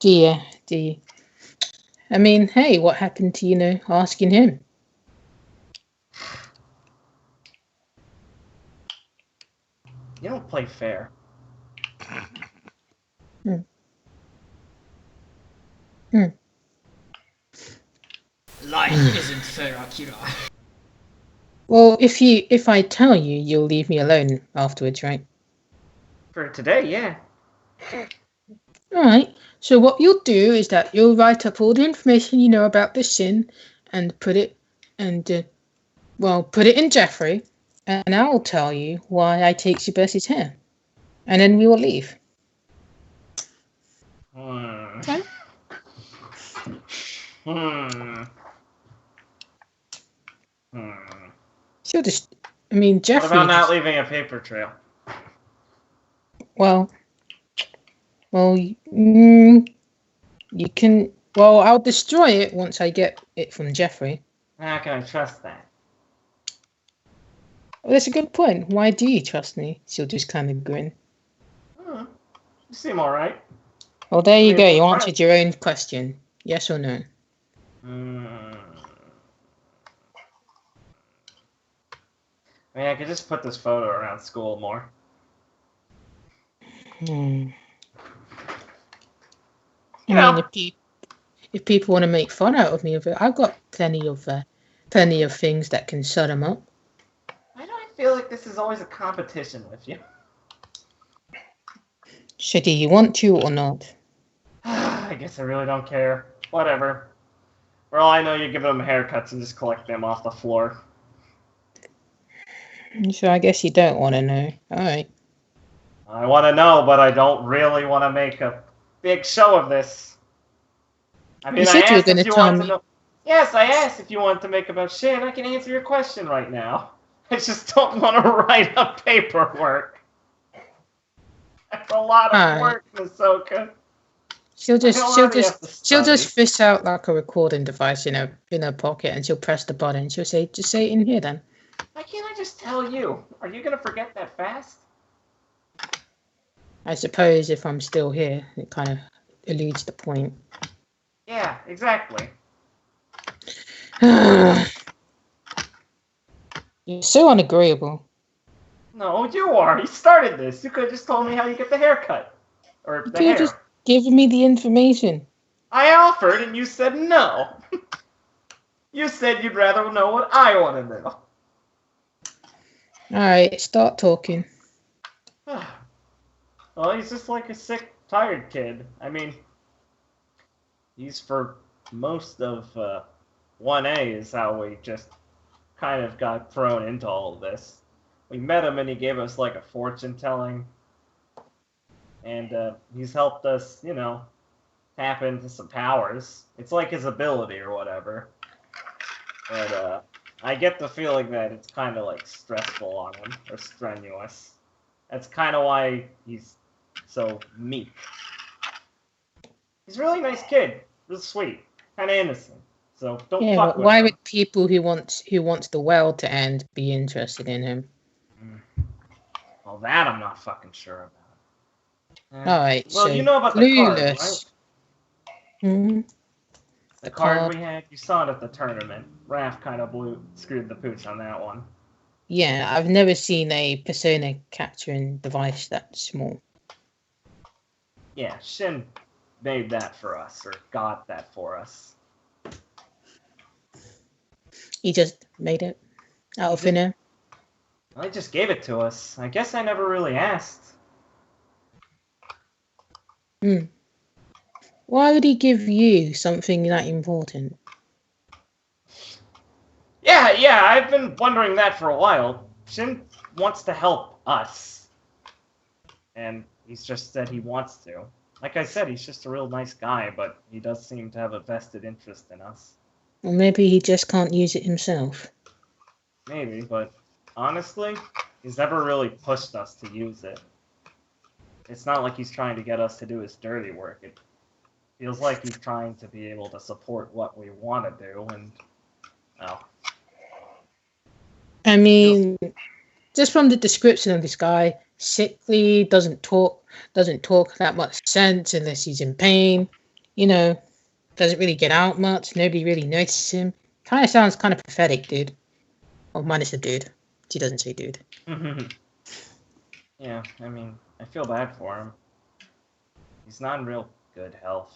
Yeah, do you? I mean, hey, what happened to, asking him? You don't play fair. Life isn't fair, Akira. Well, if I tell you, you'll leave me alone afterwards, right? For today, yeah. Alright, so what you'll do is that you'll write up all the information you know about the Shin and put it in Jeffrey, and I'll tell you why I take Subesi's hair. And then we will leave. Okay? She'll just, Jeffrey... What about not leaving a paper trail? Well, you can... Well, I'll destroy it once I get it from Jeffrey. How can I trust that? Well, that's a good point. Why do you trust me? She'll just kind of grin. You seem alright. Well, there you go. You answered your own question. Yes or no? I could just put this photo around school more. If people want to make fun out of me of it, I've got plenty of things that can shut them up. Why do I feel like this is always a competition with you? So do you want to or not? I guess I really don't care. Whatever. For all I know, you give them haircuts and just collect them off the floor. So I guess you don't want to know. Alright. I want to know, but I don't really want to make a big show of this. I mean, I asked if you want to know. Yes, I asked if you wanted to make about Shin. I can answer your question right now. I just don't want to write up paperwork. That's a lot of work, Masoka. She'll just fish out like a recording device in her pocket, and she'll press the button. She'll say, "Just say it in here, then." Why can't I just tell you? Are you gonna forget that fast? I suppose if I'm still here, it kind of eludes the point. Yeah, exactly. You're so unagreeable. No, you are. You started this. You could have just told me how you get the haircut. Or the hair. Just giving me the information. I offered and you said no. You said you'd rather know what I want to know. Alright, start talking. Well, he's just like a sick, tired kid. I mean, he's for most of 1A is how we just kind of got thrown into all of this. We met him and he gave us like a fortune telling. And he's helped us, tap into some powers. It's like his ability or whatever. But I get the feeling that it's kind of like stressful on him, or strenuous. That's kind of why he's so meek. He's a really nice kid. Real sweet. Kind of innocent. So don't fuck with him. Why would people who wants the world to end be interested in him? Well, that I'm not fucking sure about. Alright, well, so you know about the card, right? Mm-hmm. The card we had, you saw it at the tournament. Raph kind of screwed the pooch on that one. Yeah, I've never seen a persona capturing device that small. Yeah, Shin made that for us, or got that for us. He just made it out of thin air? Well, he just gave it to us. I guess I never really asked. Why would he give you something that important? Yeah, I've been wondering that for a while. Shin wants to help us. And he's just said he wants to. Like I said, he's just a real nice guy, but he does seem to have a vested interest in us. Well, maybe he just can't use it himself. Maybe, but honestly, he's never really pushed us to use it. It's not like he's trying to get us to do his dirty work. It feels like he's trying to be able to support what we want to do, and I mean, just from the description of this guy, sickly, doesn't talk that much sense unless he's in pain. You know, doesn't really get out much. Nobody really notices him. Kind of sounds kind of pathetic, dude. Oh, minus the dude. She doesn't say dude. Yeah, I mean, I feel bad for him. He's not in real good health.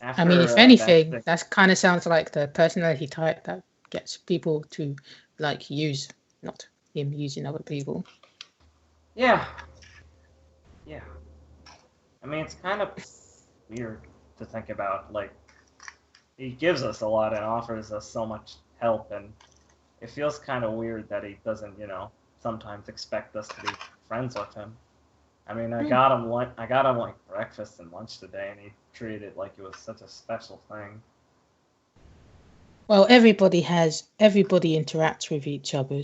I mean, if anything, that kind of sounds like the personality type that gets people to, like, use, not him using other people. Yeah. Yeah. I mean, it's kind of weird to think about. Like, he gives us a lot and offers us so much help, and it feels kind of weird that he doesn't, sometimes expect us to be friends with him. I mean, I got him like breakfast and lunch today, and he treated it like it was such a special thing. Well, everybody interacts with each other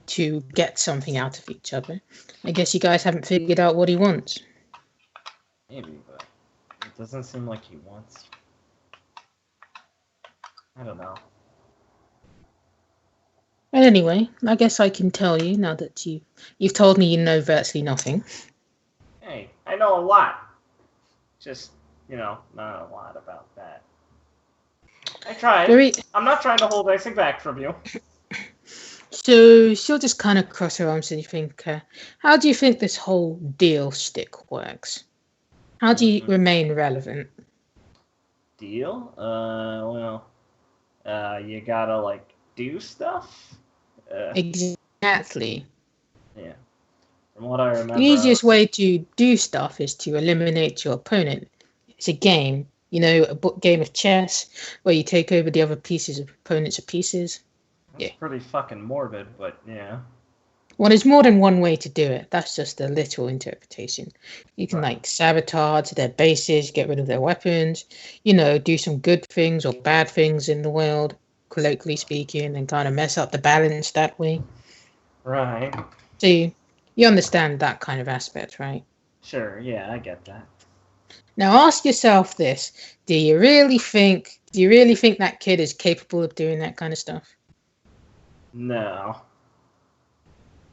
to get something out of each other. I guess you guys haven't figured out what he wants. Maybe, but it doesn't seem like he wants. I don't know. Well, anyway, I guess I can tell you now that you've told me you know virtually nothing. Hey, I know a lot. Just, not a lot about that. I tried. I'm not trying to hold anything back from you. So she'll just kind of cross her arms and think, how do you think this whole deal stick works? How do you remain relevant? Deal? You gotta, like, do stuff? Exactly. Yeah. From what I remember... The easiest way to do stuff is to eliminate your opponent. It's a game, a game of chess, where you take over the other pieces of opponents' pieces. That's pretty fucking morbid, but yeah. Well, there's more than one way to do it. That's just a literal interpretation. You can, sabotage their bases, get rid of their weapons, do some good things or bad things in the world, colloquially speaking, and kind of mess up the balance that way. Right. So you understand that kind of aspect, right? Sure, yeah, I get that. Now ask yourself this. Do you really think that kid is capable of doing that kind of stuff? No.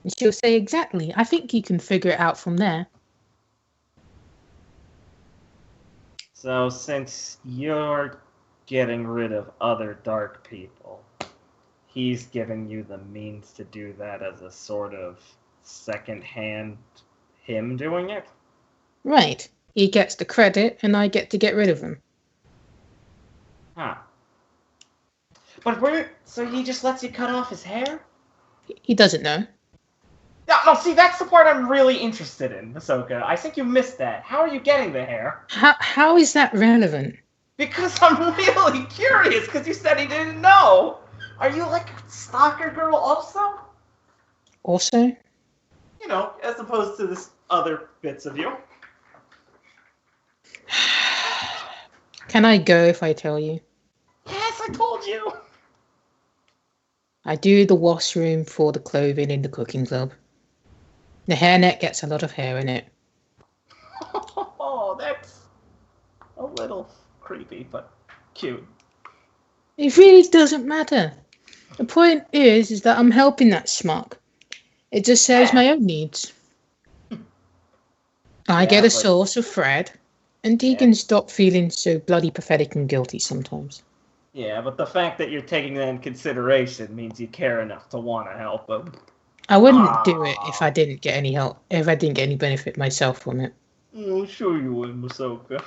And she'll say, exactly. I think you can figure it out from there. So since you're getting rid of other dark people, he's giving you the means to do that as a sort of second-hand him doing it? Right. He gets the credit, and I get to get rid of him. Huh. But so he just lets you cut off his hair? He doesn't know. No, see, that's the part I'm really interested in, Masoka. I think you missed that. How are you getting the hair? How is that relevant? Because I'm really curious, because you said he didn't know. Are you like a stalker girl also? Also? As opposed to this other bits of you. Can I go if I tell you? Yes, I told you. I do the washroom for the clothing in the cooking club. The hairnet gets a lot of hair in it. Oh, that's a little creepy, but cute. It really doesn't matter. The point is that I'm helping that schmuck. It just serves my own needs. I get a source of thread, and he can stop feeling so bloody pathetic and guilty sometimes. Yeah, but the fact that you're taking that in consideration means you care enough to want to help him. I wouldn't do it if I didn't get any help, if I didn't get any benefit myself from it. I'm sure you would, Masoka.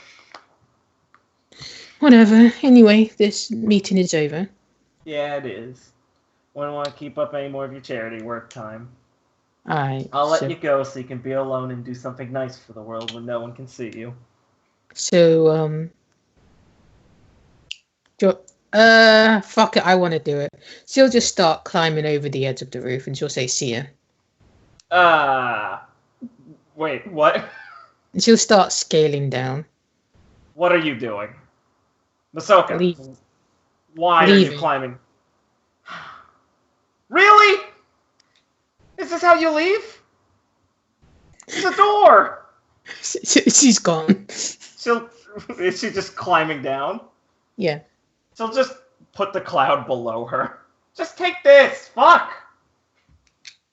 Whatever. Anyway, this meeting is over. Yeah, it is. Wouldn't want to keep up any more of your charity work time. Alright. I'll let you go so you can be alone and do something nice for the world when no one can see you. So, fuck it, I want to do it. She'll just start climbing over the edge of the roof and she'll say, see ya. Wait, what? And she'll start scaling down. What are you doing? Masoka, why are you climbing? Really? Is this how you leave? There's a door! She's gone. Is she just climbing down? Yeah. She'll just put the cloud below her. Just take this! Fuck!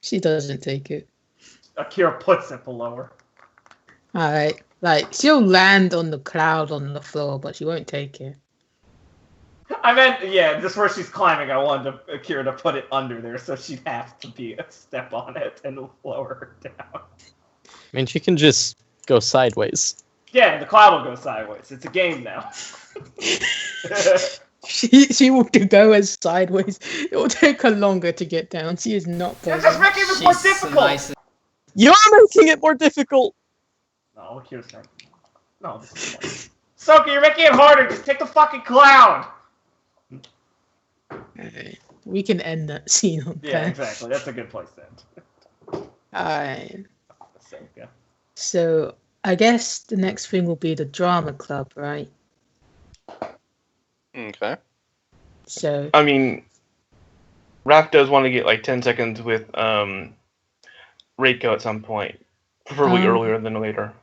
She doesn't take it. Akira puts it below her. Alright. Like, she'll land on the cloud on the floor, but she won't take it. I meant, yeah, just where she's climbing, I wanted Akira to put it under there, so she'd have to be a step on it and lower her down. I mean, she can just go sideways. Yeah, the cloud will go sideways. It's a game now. She will go as sideways. It will take her longer to get down. She is not You're going. just making this more difficult! Nice. You're making it more difficult! No, Akira's not. No, this is fun. Soka, you're making it harder! Just take the fucking cloud! Alright. We can end that scene on Yeah, that. exactly. That's a good place to end. Alright. Soka. So I guess the next thing will be the drama club, right? Okay. So I mean, Raph does want to get like 10 seconds with Reiko at some point, preferably earlier than later.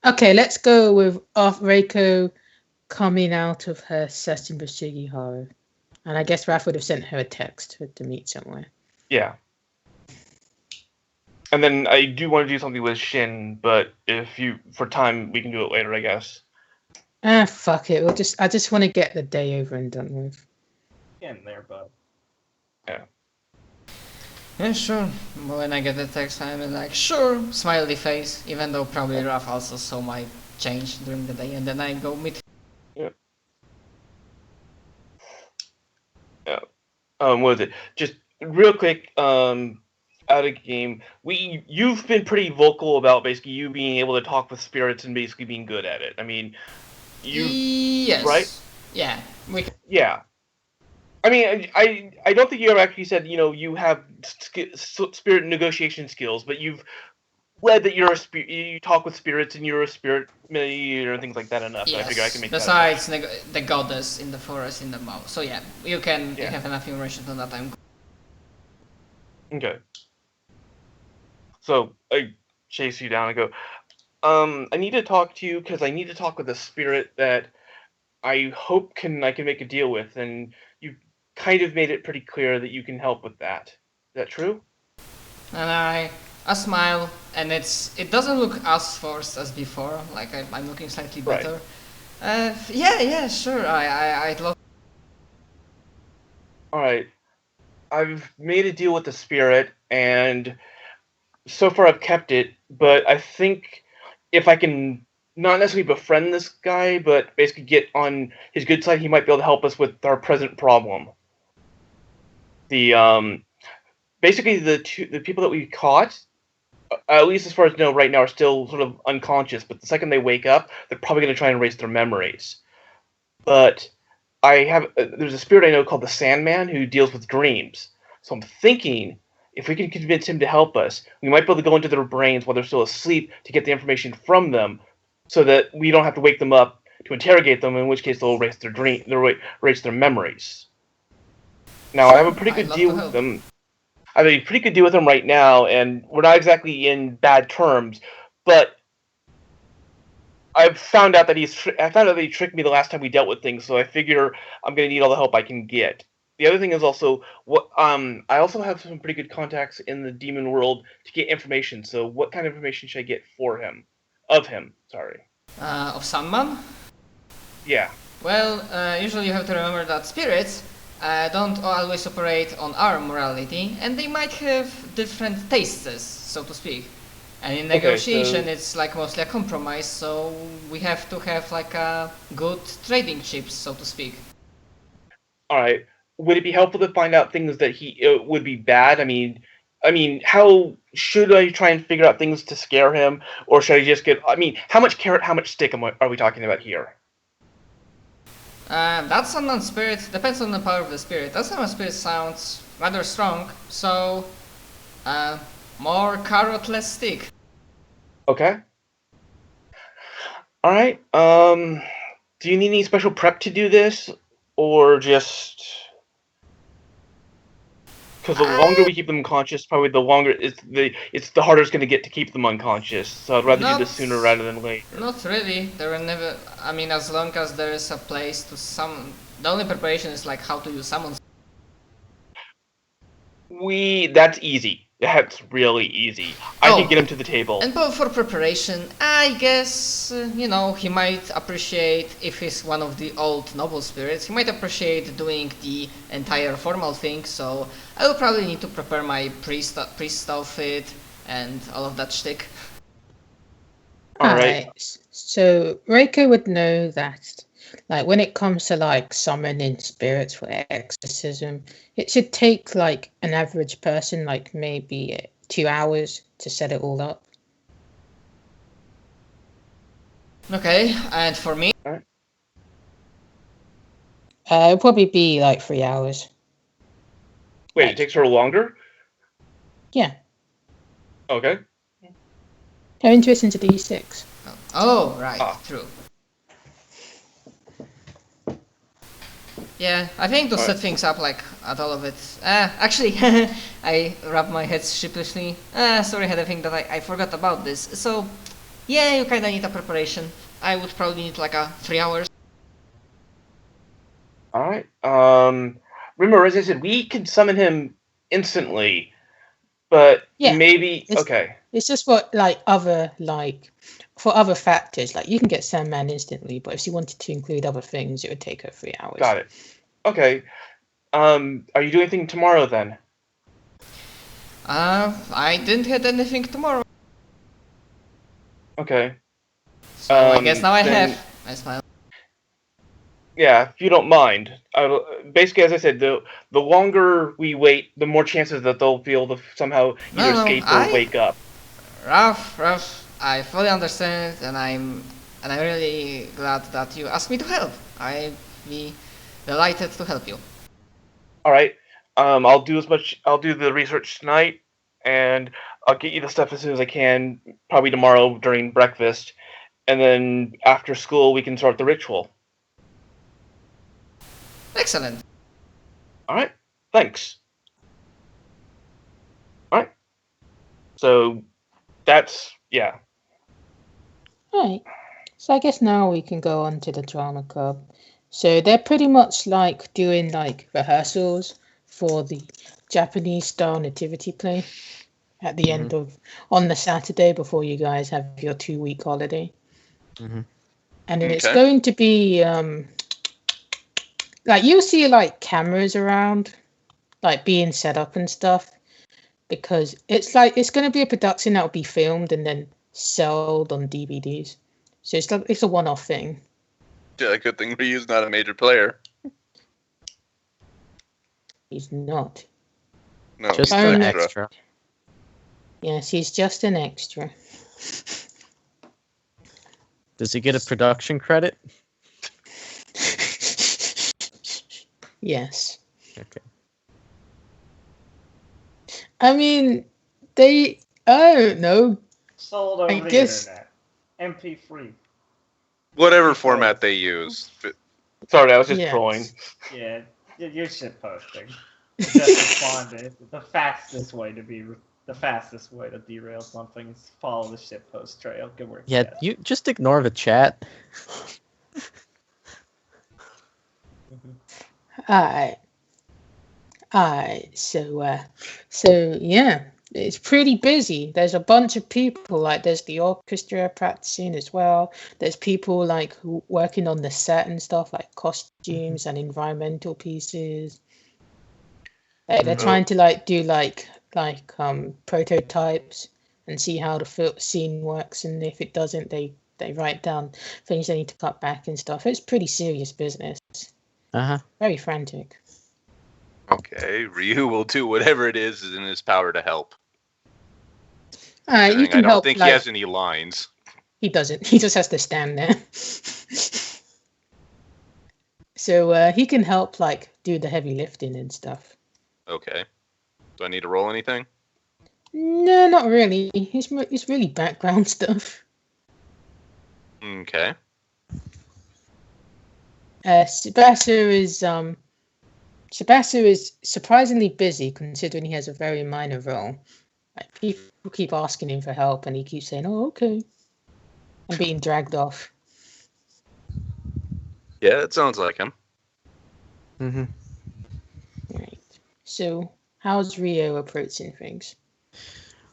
okay, let's go with Reiko coming out of her session with Shigeharu. And I guess Raph would have sent her a text to meet somewhere. Yeah. And then I do want to do something with Shin, but for time, we can do it later, I guess. Ah, fuck it. I just want to get the day over and done with. Get in there, bud. Yeah, sure. When I get the text, I'm like, sure, smiley face, even though probably Raph also saw my change during the day, and then I go meet. What is it? Just real quick, out of game, you've been pretty vocal about basically you being able to talk with spirits and basically being good at it. I mean, Yes. right? Yeah. Yeah. I mean, I don't think you ever actually said, you have spirit negotiation skills, but you've led that you talk with spirits and you're a spirit mediator and things like that enough. So I figure I can make Besides the goddess in the forest in the mouth. So yeah, you have enough information on that. I'm Okay. So I chase you down and go, I need to talk to you because I need to talk with a spirit that I hope I can make a deal with, and you kind of made it pretty clear that you can help with that. Is that true? And I smile, and it doesn't look as forced as before. Like I'm looking slightly better. Yeah, sure. I'd love. All right. I've made a deal with the spirit, and so far I've kept it. But I think if I can not necessarily befriend this guy, but basically get on his good side, he might be able to help us with our present problem. Basically the people that we caught, at least as far as I know right now, are still sort of unconscious. But the second they wake up, they're probably going to try and erase their memories. But there's a spirit I know called the Sandman who deals with dreams. So I'm thinking if we can convince him to help us, we might be able to go into their brains while they're still asleep to get the information from them, so that we don't have to wake them up to interrogate them. In which case they'll erase their memories. Now I have a pretty good deal with them. I have a pretty good deal with him right now, and we're not exactly in bad terms, but I found out that he tricked me the last time we dealt with things, so I figure I'm going to need all the help I can get. The other thing is also I also have some pretty good contacts in the demon world to get information. So what kind of information should I get of him? Sorry. Of Sandman? Yeah. Well, usually you have to remember that spirits don't always operate on our morality, and they might have different tastes, so to speak. And in negotiation, it's like mostly a compromise, so we have to have like a good trading chips, so to speak. All right. Would it be helpful to find out things that would be bad? I mean, how should I try and figure out things to scare him, or should I just get? I mean, how much carrot, how much stick are we talking about here? That Sandman spirit depends on the power of the spirit. That Sandman spirit sounds rather strong, so more carrot, less stick. Okay. All right. Do you need any special prep to do this, or just? Because the longer we keep them conscious, probably the longer it's the harder it's going to get to keep them unconscious. So I'd rather do this sooner rather than later. Not really. There will never. I mean, as long as there is a place to summon. The only preparation is like how to use summons. That's easy. That's really easy. I Oh. can get him to the table. And both for preparation, I guess, he might appreciate, if he's one of the old noble spirits, he might appreciate doing the entire formal thing, so I will probably need to prepare my priest outfit and all of that shtick. Alright. So Reiko would know that, like, when it comes to like summoning spirits for exorcism, it should take like an average person like maybe 2 hours to set it all up. Okay, and for me? It'll probably be like 3 hours. Wait, it takes her longer? Yeah. Okay. They're interested into D6. Oh, right, Ah. true. Yeah, I think to set things up like at all of it. Actually, I rub my head sheepishly. Sorry, I think that I forgot about this. So, yeah, you kinda need a preparation. I would probably need like 3 hours. Alright. Remember, as I said, we can summon him instantly, but Yeah, maybe... it's- Okay. It's just for other factors. Like you can get Sandman instantly, but if you wanted to include other things, it would take her 3 hours. Got it. Okay. Are you doing anything tomorrow then? I didn't hit anything tomorrow. Okay. So I guess now I then- have. I smile. Yeah, if you don't mind. Basically, as I said, the longer we wait, the more chances that they'll be able to somehow either No, escape or wake up. Ralph, I fully understand, and I'm really glad that you asked me to help. I'd be delighted to help you. All right. I'll do the research tonight, and I'll get you the stuff as soon as I can. Probably tomorrow during breakfast, and then after school we can start the ritual. Excellent. All right. Thanks. All right. So that's yeah. Right. So I guess now we can go on to the drama club. So they're pretty much like doing like rehearsals for the Japanese style nativity play at the end of on the Saturday before you guys have your 2-week holiday. Mhm. And it's Okay. going to be like you'll see like cameras around, like being set up and stuff, because it's going to be a production that will be filmed and then sold on DVDs. So it's a one-off thing. Yeah, good thing Ryu's not a major player. He's not. No, Just he's Fair an enough. extra. Yes, he's just an extra. Does he get a production credit? Yes. Okay. I mean, I don't know. Sold over I the guess- internet. MP3. Whatever format they use. Sorry, I was just Yes. trolling. Yeah, you're shit posting. Just responded. The fastest way to derail something is follow the shit post trail. Good work. Yeah, guys. you just ignore the chat. Alright. So yeah, it's pretty busy. There's a bunch of people. Like there's the orchestra practicing as well. There's people like working on the set and stuff, like costumes and environmental pieces. They're trying to like do like prototypes and see how the scene works, and if it doesn't, they write down things they need to cut back and stuff. It's pretty serious business. Uh-huh. Very frantic. Okay, Ryu will do whatever it is in his power to help. All right, you Considering can I don't help. think Like, he has any lines. he doesn't. He just has to stand there. So he can help like do the heavy lifting and stuff. Okay. Do I need to roll anything? No, not really. It's really background stuff. Okay. Tsubasa is surprisingly busy considering he has a very minor role. Like, people keep asking him for help and he keeps saying, "Oh, okay," and being dragged off. Yeah, it sounds like him. Mm-hmm. Right. So how's Rio approaching things?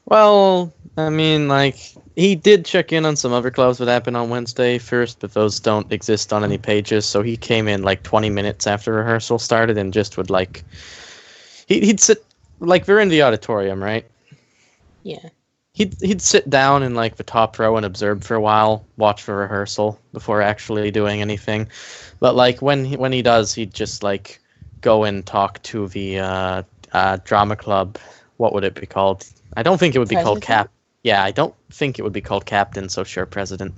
Well, I mean, like, he did check in on some other clubs that happened on Wednesday first, but those don't exist on any pages, so he came in like 20 minutes after rehearsal started and just would, like, he'd sit, like, we're in the auditorium, right? Yeah. He'd sit down in, like, the top row and observe for a while, watch for rehearsal before actually doing anything. But, like, when he does, he'd just, like, go and talk to the drama club. What would it be called? I don't think it would be called President? Yeah, I don't think it would be called captain, so sure, president.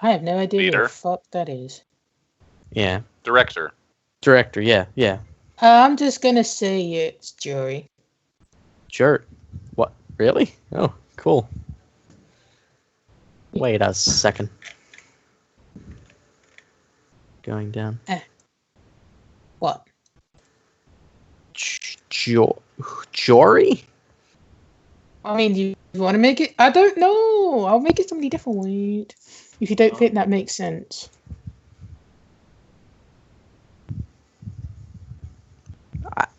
I have no idea what Leader. the fuck that is. Yeah. Director. Director, yeah. I'm just gonna say it's jury. Sure. What? Really? Oh, cool. Wait a second. Going down. What? Jory? I mean, you want to make it? I don't know. I'll make it somebody different. Wait. If you don't think that makes sense.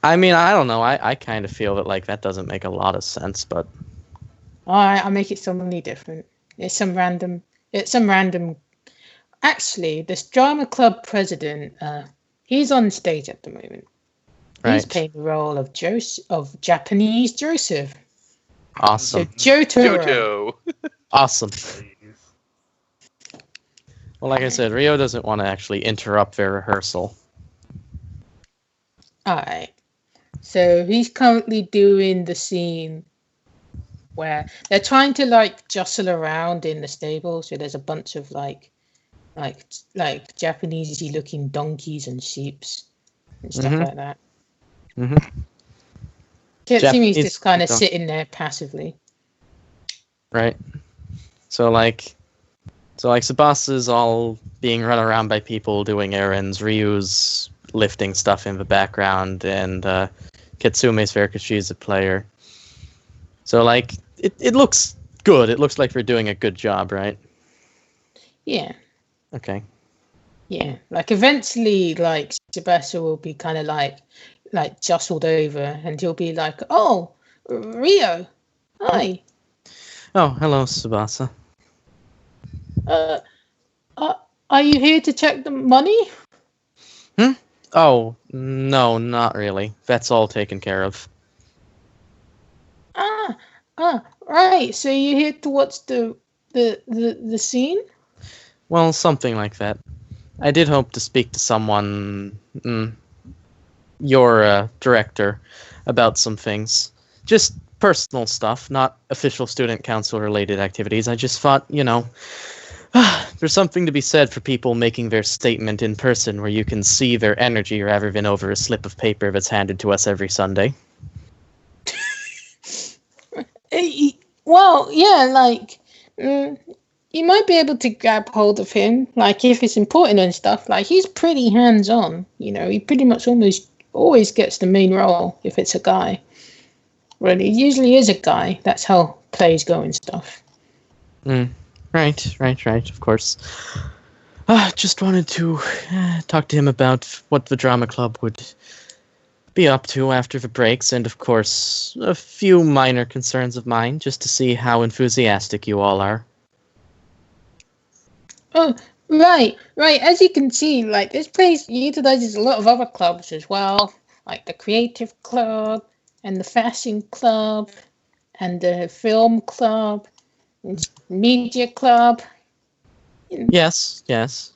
I mean, I don't know. I kind of feel that, like, that doesn't make a lot of sense, but... Alright, I'll make it somebody different. It's some random... Actually, this drama club president, he's on stage at the moment. He's Right. playing the role of Japanese Joseph. Awesome. So Jotaro. Jojo. Awesome. Please. Well, like I said, Rio doesn't want to actually interrupt their rehearsal. Alright. So he's currently doing the scene where they're trying to, like, jostle around in the stable. So there's a bunch of like Japanesey looking donkeys and sheeps and stuff Mhm. like that. Mm-hmm. Kitsumi's Japanese just kind of donkey. sitting there passively. Right. So Tsubasa's all being run around by people doing errands. Ryu's lifting stuff in the background, and Kitsume's there because she's a player. So, like, it looks good. It looks like they're doing a good job, right? Yeah. Okay. Yeah. Like, eventually, like, Tsubasa will be kind of like jostled over, and he'll be like, "Oh, Rio, hi. Oh, hello, Tsubasa. Are you here to check the money?" Oh, no, not really. That's all taken care of. Right. So you're here to watch the scene? Well, something like that. I did hope to speak to someone, your director, about some things. Just personal stuff, not official student council related activities. I just thought, there's something to be said for people making their statement in person where you can see their energy rather than over a slip of paper that's handed to us every Sunday. Well, yeah, like, you might be able to grab hold of him, like, if it's important and stuff. Like, he's pretty hands-on, he pretty much almost always gets the main role if it's a guy. Well, it usually is a guy. That's how plays go and stuff. Right, of course. Just wanted to talk to him about what the drama club would be up to after the breaks, and of course, a few minor concerns of mine, just to see how enthusiastic you all are. Oh, right. As you can see, like, this place utilizes a lot of other clubs as well, like the Creative Club and the Fashion Club and the Film Club and Media Club. Yes. Yes,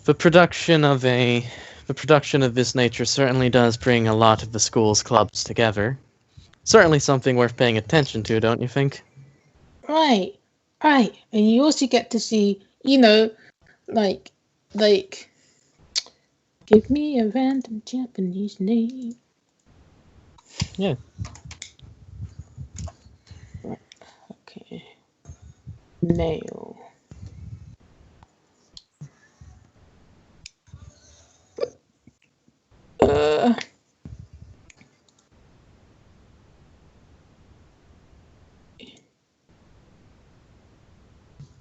the production of this nature certainly does bring a lot of the school's clubs together. Certainly something worth paying attention to, don't you think? Right. And you also get to see, like, give me a random Japanese name. Yeah. Okay. Nail.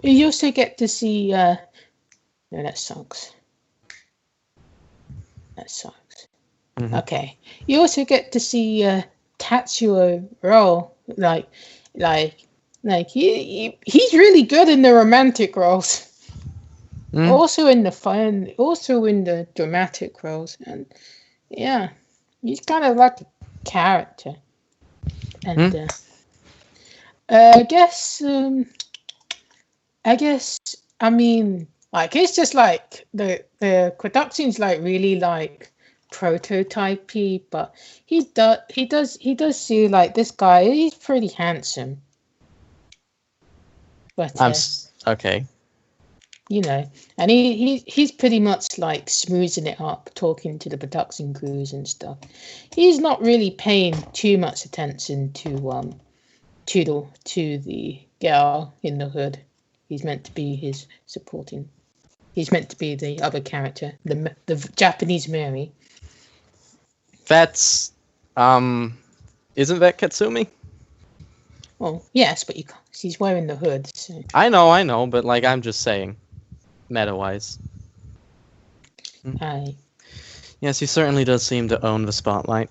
You also get to see, no, that sucks. Okay. You also get to see Tatsuo roll. He's really good in the romantic roles. Also in the fun, also in the dramatic roles, and yeah, he's kind of like a character. And I guess, I mean, like it's just like the production's like really like prototypey, but he does see like this guy. He's pretty handsome, but okay. you know, and he's pretty much like smoothing it up, talking to the production crews and stuff. He's not really paying too much attention to the girl in the hood. He's meant to be his supporting. He's meant to be the other character, the Japanese Mary. That's isn't that Katsumi? Well, yes, but she's wearing the hood. So. I know, but like I'm just saying, meta-wise. Yes, he certainly does seem to own the spotlight.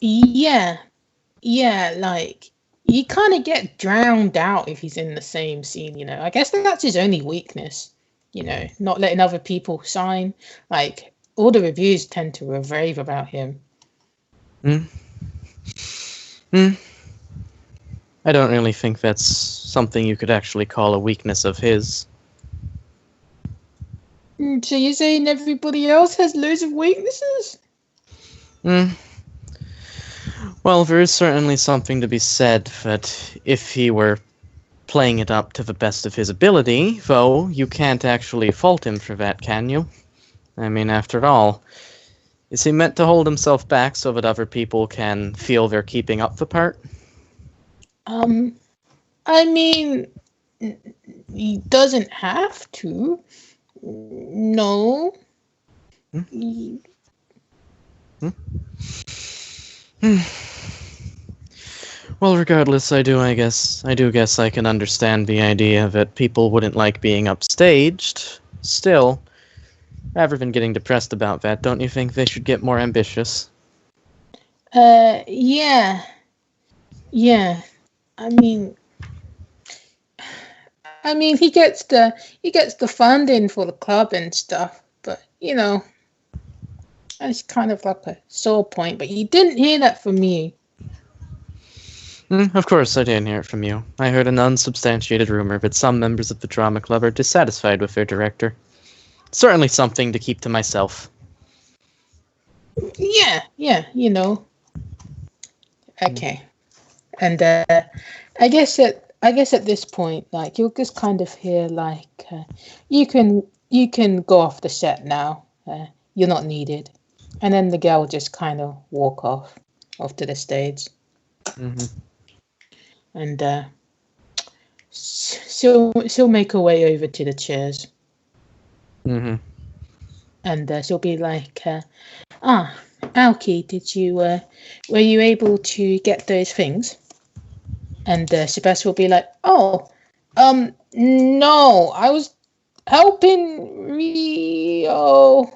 Yeah, like you kind of get drowned out if he's in the same scene. You know, I guess that's his only weakness. You know, not letting other people shine. Like all the reviews tend to rave about him. I don't really think that's something you could actually call a weakness of his. So you're saying everybody else has loads of weaknesses? Well, there is certainly something to be said that if he were playing it up to the best of his ability, though, you can't actually fault him for that, can you? I mean, after all, is he meant to hold himself back so that other people can feel they're keeping up the part? I mean, he doesn't have to. No. Well, regardless, I do guess I can understand the idea that people wouldn't like being upstaged. Still, rather than getting depressed about that, don't you think they should get more ambitious? Yeah. I mean, he gets the funding for the club and stuff, but you know, it's kind of like a sore point. But you didn't hear that from me. Of course, I didn't hear it from you. I heard an unsubstantiated rumor that some members of the drama club are dissatisfied with their director. Certainly something to keep to myself. Yeah, you know. Okay, and I guess at this point, like you'll just kind of hear like you can go off the set now. You're not needed, and then the girl will just kind of walk off to the stage. And she'll make her way over to the chairs. And she'll be like, Aoki, were you able to get those things? And Sebastian will be like, no, I was helping Rio.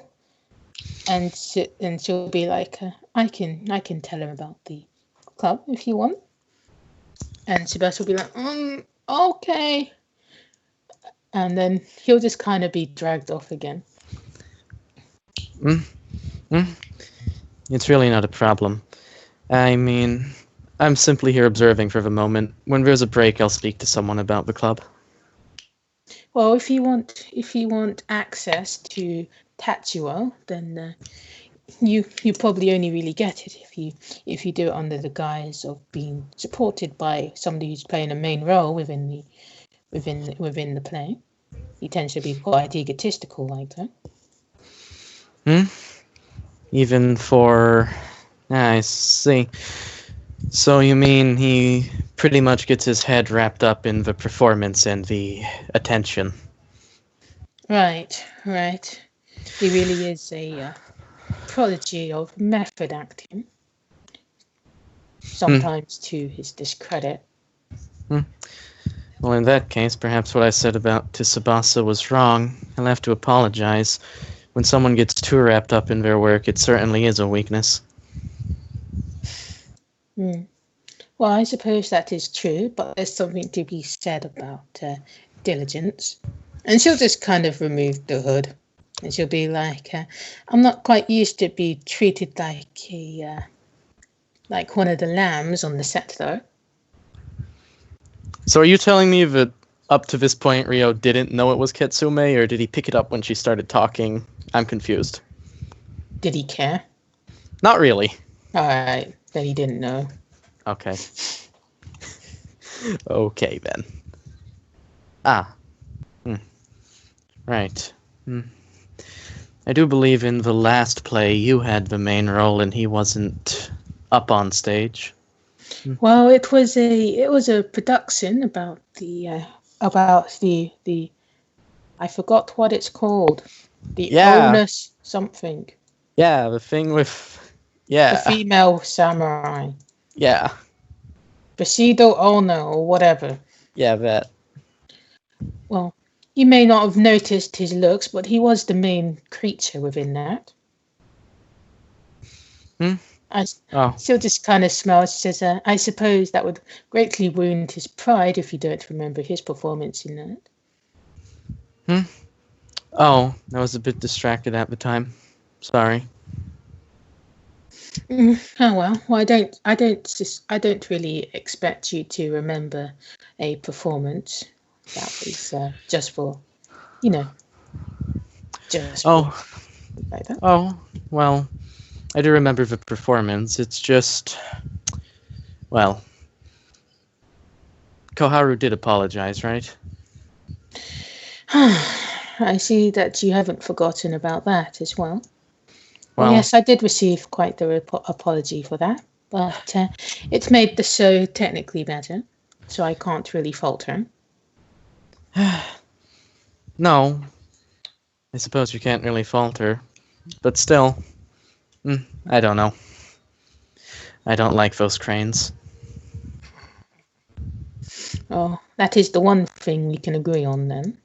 And she'll be like, I can tell him about the club if you want. And Sebastian will be like, okay. And then he'll just kind of be dragged off again. It's really not a problem. I mean, I'm simply here observing for the moment. When there's a break, I'll speak to someone about the club. Well, if you want access to Tatsuo, then you probably only really get it if you do it under the guise of being supported by somebody who's playing a main role within the play. He tends to be quite egotistical like that. Even for... I see. So you mean he pretty much gets his head wrapped up in the performance and the attention? Right. He really is a prodigy of method acting. Sometimes to his discredit. Well, in that case, perhaps what I said about Tsubasa was wrong. I'll have to apologize. when someone gets too wrapped up in their work, it certainly is a weakness. Well, I suppose that is true, but there's something to be said about diligence. And she'll just kind of remove the hood, and she'll be like, "I'm not quite used to be treated like one of the lambs on the set, though." So are you telling me that up to this point, Ryo didn't know it was Kitsume, or did he pick it up when she started talking? I'm confused. Did he care? Not really. All right, then he didn't know. Okay. Okay, then. Ah. Right. I do believe in the last play you had the main role and he wasn't up on stage. Well, it was a production about the I forgot what it's called. The onus something. Yeah, the thing with The female samurai. Yeah. Bushido Ono or whatever. Yeah, that. Well, you may not have noticed his looks, but he was the main creature within that. She'll just kind of smile. She says, "I suppose that would greatly wound his pride if you don't remember his performance in that." Oh, I was a bit distracted at the time. Sorry. Oh well. I don't really expect you to remember a performance that was just for, just like that. Oh, well, I do remember the performance. It's just, well, Koharu did apologize, right? I see that you haven't forgotten about that as well. Well, yes, I did receive quite the apology for that, but it's made the show technically better, so I can't really fault her. No, I suppose you can't really fault her, but still, I don't know. I don't like those cranes. Oh, that is the one thing we can agree on then.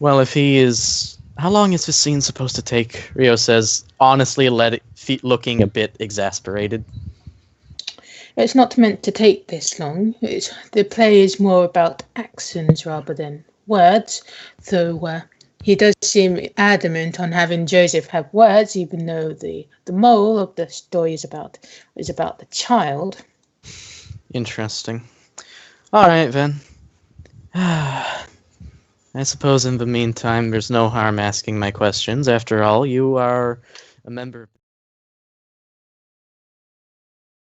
Well, if he is... How long is this scene supposed to take? Ryo says, honestly, looking a bit exasperated. It's not meant to take this long. The play is more about actions rather than words, though he does seem adamant on having Joseph have words, even though the moral of the story is about the child. Interesting. All right, then. I suppose in the meantime, there's no harm asking my questions. After all, you are a member